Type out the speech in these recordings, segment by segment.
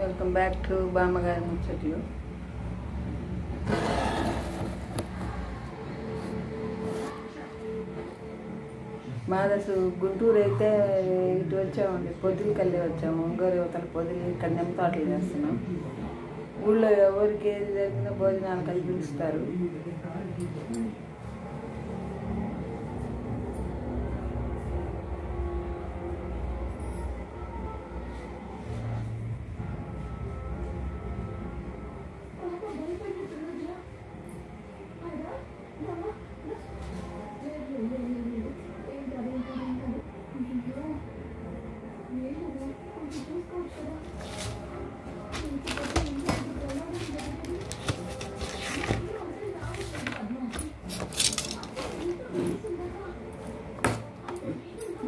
Welcome back to బామ్మగారి ముచ్చట్లు. మాదసు గుంటూరు అయితే ఇటు వచ్చామండి, పొద్దులు కళ్ళి వచ్చాము. గోరి అవతల పొద్దులు ఇక్కడ నిమ్మ తోటలు చేస్తున్నాం. ఊళ్ళో ఎవరికి ఏది జరిగినా భోజనాలు కలిసి పిలుస్తారు.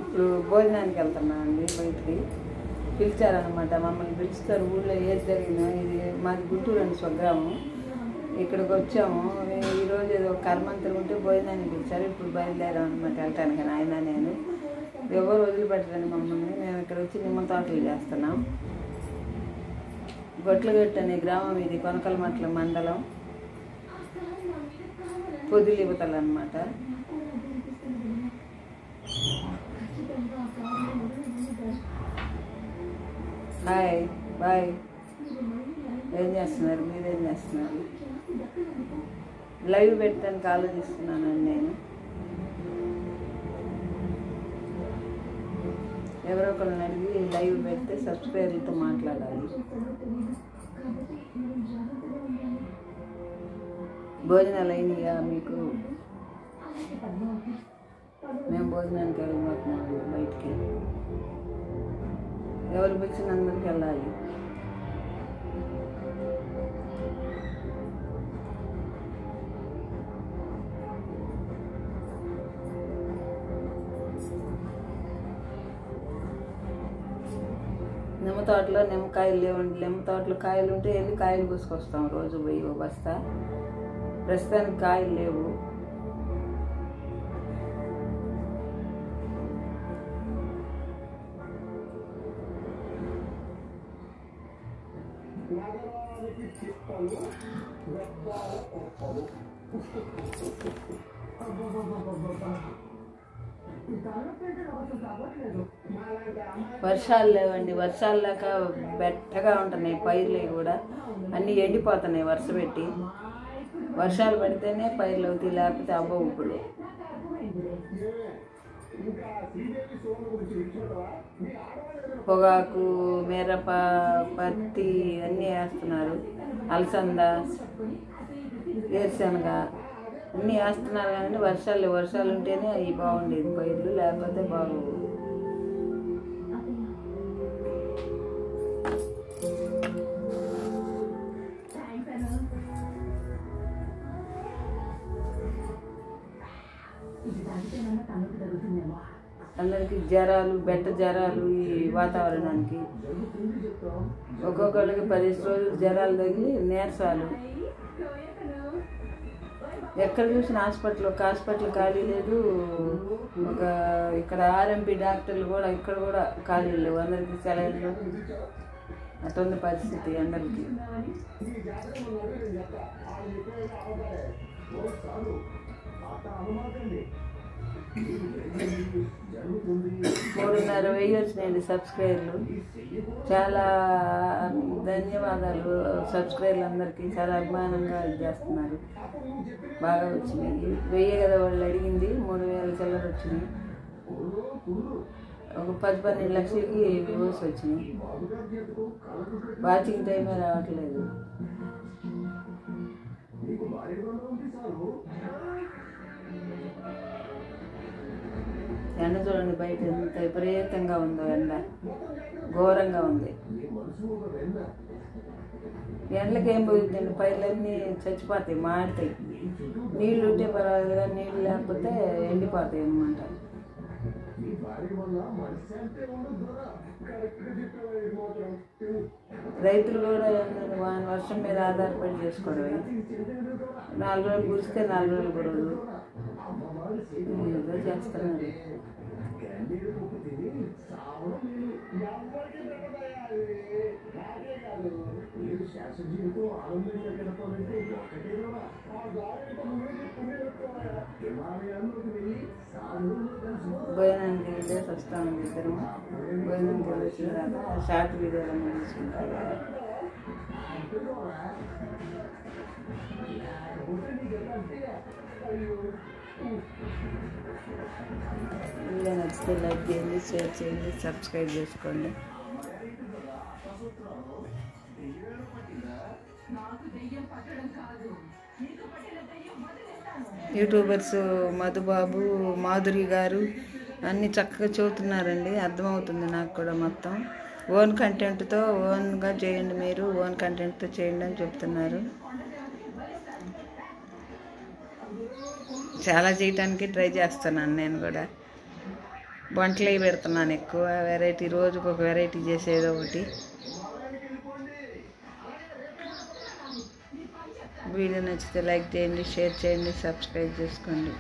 ఇప్పుడు భోజనానికి వెళ్తున్నామండి, బయటికి పిలిచారనమాట. మమ్మల్ని పిలుస్తారు ఊళ్ళో ఏది జరిగినా. ఇది మాది గుంటూరు అని స్వగ్రామం. ఇక్కడికి వచ్చాము. ఈరోజు ఏదో కర్మంతరం ఉంటే భోజనానికి పిలిచారు. ఇప్పుడు బయలుదేరాం అనమాట వెళ్ళటానికి. ఆయన నేను ఎవరు వదిలిపెట్టరండి మమ్మల్ని. మేము ఇక్కడ వచ్చి నిమ్మ తోటలు చేస్తున్నాం. గొట్లగట్టు అనే గ్రామం ఇది, కొనకలమట్ల మండలం, పొదిలి యువతలు అనమాట. Hi boy. ఏం చేస్తున్నారు, మీరేం చేస్తున్నారు? లైవ్ పెట్టడానికి ఆలోచిస్తున్నానండి నేను. ఎవరో ఒకరిని అడిగి లైవ్ పెడితే సబ్స్క్రైబర్లతో మాట్లాడాలి. భోజనాలు అయినాయా మీకు? మేము భోజనానికి వెళ్ళిపోతున్నాము బయటికి. ఎవరు పిలిచినందుకు వెళ్ళాలి. నిమ్మ తోటలో నిమ్మకాయలు లేవండి. నిమ్మ తోటలో కాయలు ఉంటే వెళ్ళి కాయలు కోసుకొస్తాం రోజు పోయి ఓ బస్తా. ప్రస్తుతానికి కాయలు లేవు. వర్షాలు లేవండి. వర్షాలు లేక బెట్టగా ఉంటున్నాయి పైర్లు కూడా. అన్నీ ఎండిపోతున్నాయి వర్ష పెట్టి. వర్షాలు పడితేనే పైర్లు అవుతాయి, లేకపోతే అవ్వవు. ఇప్పుడు పొగాకు, మిరప, పత్తి అన్నీ వేస్తున్నారు. అలసంద, వేరుశనగ అన్నీ వేస్తున్నారు. కానీ వర్షాలు ఉంటేనే అవి బాగుండేది పైర్లు, లేకపోతే బాగోవు. అందరికి జ్వరాలు, బెట్ట జ్వరాలు ఈ వాతావరణానికి. ఒక్కొక్కరికి 10 రోజులు జ్వరాలు తగిలి నీరసాలు. ఎక్కడ చూసిన హాస్పిటల్ ఖాళీ లేదు. ఇక్కడ ఆర్ఎంపీ డాక్టర్లు కూడా ఇక్కడ కూడా ఖాళీ లేవు. అందరికి సెలవులు. అటువంటి పరిస్థితి అందరికీ. 3,500 వచ్చినాయండి సబ్స్క్రైబర్లు. చాలా ధన్యవాదాలు సబ్స్క్రైబర్లు అందరికీ. చాలా అభిమానంగా చేస్తున్నారు. బాగా వచ్చినాయి. 1000 కదా వాళ్ళు అడిగింది, 3,000 చిల్లర వచ్చినాయి. ఒక 10-12 లక్షలకి వ్యూస్ వచ్చినాయి. వాచింగ్ టైమే రావట్లేదు. ఎండ చూడండి బయట ఎంత విపరీతంగా ఉందో. ఎండ ఘోరంగా ఉంది. ఎండలకి ఏం పోయిందండి, పైర్లన్నీ చచ్చిపోతాయి, మాడతాయి. నీళ్ళు ఉంటే పర్వాలేదు, కానీ నీళ్ళు లేకపోతే ఎండిపోతాయి అన్నమాట. రైతులు కూడా వర్షం మీద ఆధారపడి చేసుకోవడమే. 4 రోజులు కురిస్తే 4 రోజులు గొడవలు ఏదో చేస్తున్నారు. భోజనానికి వెళ్ళేసి వస్తామండి ఇద్దరు. భోజనానికి వెళ్ళొచ్చిన తర్వాత షార్ట్ వీడియోలో తీసుకుంటారు. వీడియో నచ్చితే లైక్ చేయండి, షేర్ చేయండి, సబ్స్క్రైబ్ చేసుకోండి. యూట్యూబర్స్ మధుబాబు, మాధురి గారు అన్నీ చక్కగా చూస్తున్నారండి. అర్థమవుతుంది నాకు కూడా. మొత్తం ఓన్ కంటెంట్తో ఓన్గా చేయండి, మీరు ఓన్ కంటెంట్తో చేయండి అని చెప్తున్నారు. చాలా చేయటానికి ట్రై చేస్తున్నాను. నేను కూడా వంటలు అవి పెడుతున్నాను ఎక్కువ వెరైటీ, రోజుకు ఒక వెరైటీ చేసేదో ఒకటి. వీడియో నచ్చితే లైక్ చేయండి, షేర్ చేయండి, సబ్స్క్రైబ్ చేసుకోండి.